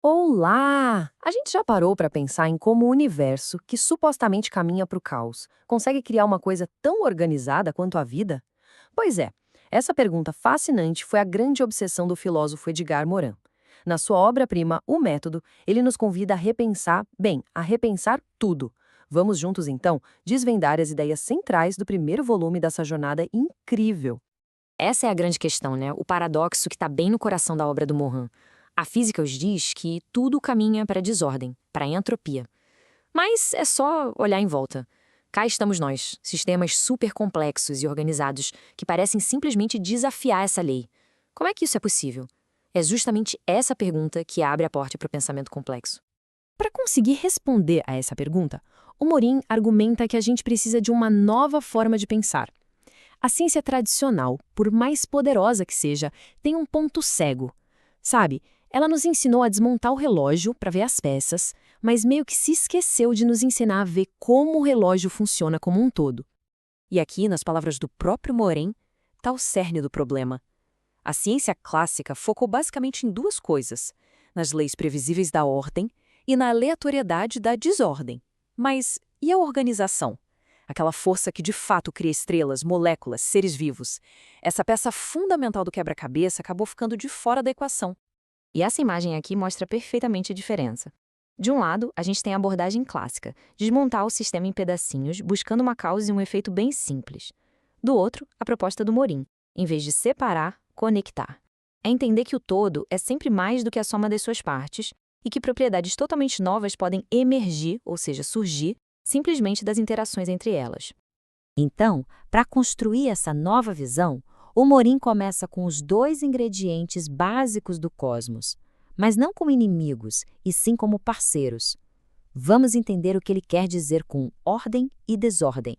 Olá! A gente já parou para pensar em como o universo, que supostamente caminha para o caos, consegue criar uma coisa tão organizada quanto a vida? Pois é, essa pergunta fascinante foi a grande obsessão do filósofo Edgar Morin. Na sua obra-prima, O Método, ele nos convida a repensar, bem, a repensar tudo. Vamos juntos, então, desvendar as ideias centrais do primeiro volume dessa jornada incrível. Essa é a grande questão, né? O paradoxo que está bem no coração da obra do Morin. A física os diz que tudo caminha para a desordem, para a entropia. Mas é só olhar em volta. Cá estamos nós, sistemas super complexos e organizados que parecem simplesmente desafiar essa lei. Como é que isso é possível? É justamente essa pergunta que abre a porta para o pensamento complexo. Para conseguir responder a essa pergunta, o Morin argumenta que a gente precisa de uma nova forma de pensar. A ciência tradicional, por mais poderosa que seja, tem um ponto cego. Sabe, ela nos ensinou a desmontar o relógio para ver as peças, mas meio que se esqueceu de nos ensinar a ver como o relógio funciona como um todo. E aqui, nas palavras do próprio Morin, está o cerne do problema. A ciência clássica focou basicamente em duas coisas: nas leis previsíveis da ordem e na aleatoriedade da desordem. Mas e a organização? Aquela força que de fato cria estrelas, moléculas, seres vivos. Essa peça fundamental do quebra-cabeça acabou ficando de fora da equação. E essa imagem aqui mostra perfeitamente a diferença. De um lado, a gente tem a abordagem clássica, desmontar o sistema em pedacinhos, buscando uma causa e um efeito bem simples. Do outro, a proposta do Morin, em vez de separar, conectar. É entender que o todo é sempre mais do que a soma das suas partes e que propriedades totalmente novas podem emergir, ou seja, surgir, simplesmente das interações entre elas. Então, para construir essa nova visão, o Morin começa com os dois ingredientes básicos do cosmos, mas não como inimigos, e sim como parceiros. Vamos entender o que ele quer dizer com ordem e desordem.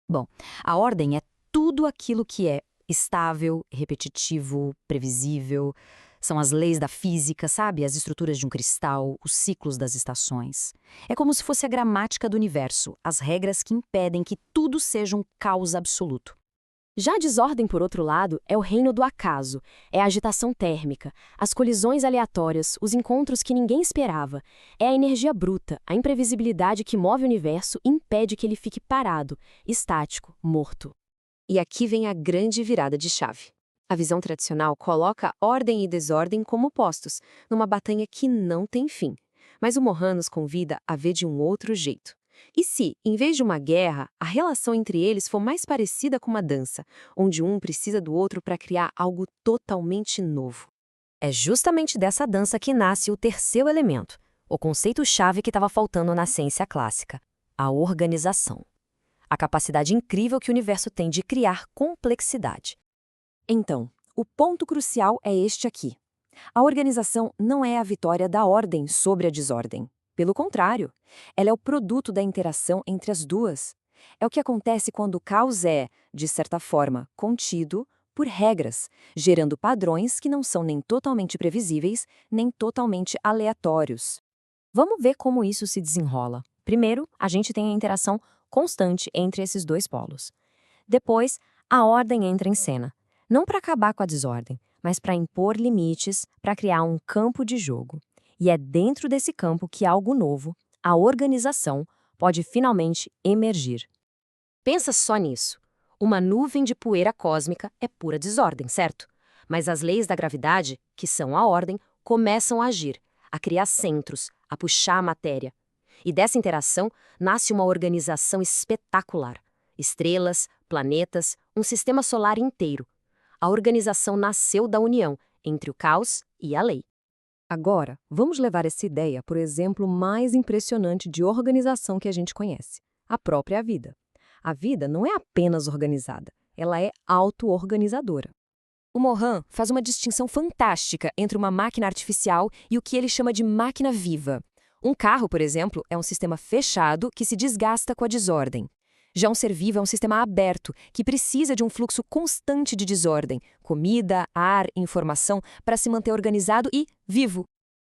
Bom, a ordem é tudo aquilo que é estável, repetitivo, previsível. São as leis da física, sabe? As estruturas de um cristal, os ciclos das estações. É como se fosse a gramática do universo, as regras que impedem que tudo seja um caos absoluto. Já a desordem, por outro lado, é o reino do acaso, é a agitação térmica, as colisões aleatórias, os encontros que ninguém esperava. É a energia bruta, a imprevisibilidade que move o universo e impede que ele fique parado, estático, morto. E aqui vem a grande virada de chave. A visão tradicional coloca ordem e desordem como opostos, numa batalha que não tem fim. Mas o Morin nos convida a ver de um outro jeito. E se, em vez de uma guerra, a relação entre eles for mais parecida com uma dança, onde um precisa do outro para criar algo totalmente novo? É justamente dessa dança que nasce o terceiro elemento, o conceito-chave que estava faltando na ciência clássica: a organização. A capacidade incrível que o universo tem de criar complexidade. Então, o ponto crucial é este aqui. A organização não é a vitória da ordem sobre a desordem. Pelo contrário, ela é o produto da interação entre as duas. É o que acontece quando o caos é, de certa forma, contido por regras, gerando padrões que não são nem totalmente previsíveis, nem totalmente aleatórios. Vamos ver como isso se desenrola. Primeiro, a gente tem a interação constante entre esses dois polos. Depois, a ordem entra em cena. Não para acabar com a desordem, mas para impor limites, para criar um campo de jogo. E é dentro desse campo que algo novo, a organização, pode finalmente emergir. Pensa só nisso. Uma nuvem de poeira cósmica é pura desordem, certo? Mas as leis da gravidade, que são a ordem, começam a agir, a criar centros, a puxar a matéria. E dessa interação nasce uma organização espetacular. Estrelas, planetas, um sistema solar inteiro. A organização nasceu da união entre o caos e a lei. Agora, vamos levar essa ideia para o exemplo mais impressionante de organização que a gente conhece: a própria vida. A vida não é apenas organizada, ela é auto-organizadora. O Morin faz uma distinção fantástica entre uma máquina artificial e o que ele chama de máquina viva. Um carro, por exemplo, é um sistema fechado que se desgasta com a desordem. Já um ser vivo é um sistema aberto, que precisa de um fluxo constante de desordem, comida, ar, informação, para se manter organizado e vivo.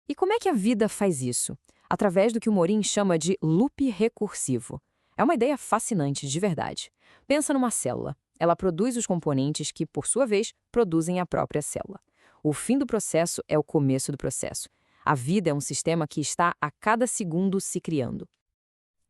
E como é que a vida faz isso? Através do que o Morin chama de loop recursivo. É uma ideia fascinante, de verdade. Pensa numa célula. Ela produz os componentes que, por sua vez, produzem a própria célula. O fim do processo é o começo do processo. A vida é um sistema que está a cada segundo se criando.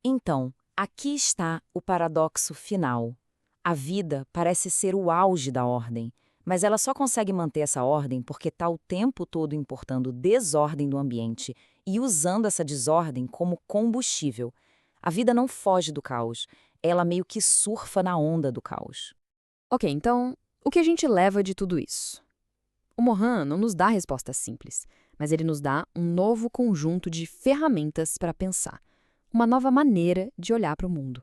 Então, aqui está o paradoxo final. A vida parece ser o auge da ordem, mas ela só consegue manter essa ordem porque está o tempo todo importando desordem do ambiente e usando essa desordem como combustível. A vida não foge do caos, ela meio que surfa na onda do caos. Ok, então, o que a gente leva de tudo isso? O Mohan não nos dá respostas simples, mas ele nos dá um novo conjunto de ferramentas para pensar, uma nova maneira de olhar para o mundo.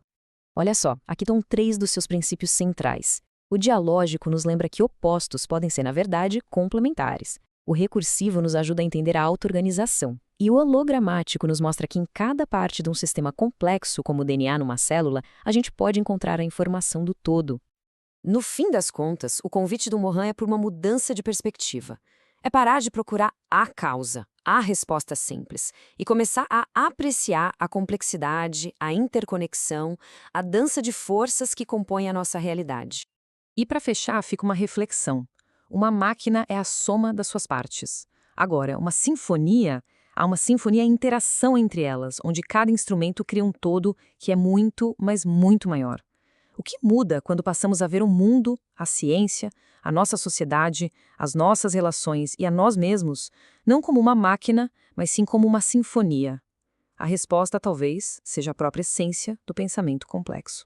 Olha só, aqui estão 3 dos seus princípios centrais. O dialógico nos lembra que opostos podem ser, na verdade, complementares. O recursivo nos ajuda a entender a auto-organização. E o hologramático nos mostra que em cada parte de um sistema complexo, como o DNA numa célula, a gente pode encontrar a informação do todo. No fim das contas, o convite do Mohan é por uma mudança de perspectiva. É parar de procurar a causa, a resposta simples, e começar a apreciar a complexidade, a interconexão, a dança de forças que compõem a nossa realidade. E para fechar, fica uma reflexão. Uma máquina é a soma das suas partes. Agora, uma sinfonia, há uma sinfonia em interação entre elas, onde cada instrumento cria um todo que é muito, mas muito maior. O que muda quando passamos a ver o mundo, a ciência, a nossa sociedade, as nossas relações e a nós mesmos, não como uma máquina, mas sim como uma sinfonia? A resposta, talvez, seja a própria essência do pensamento complexo.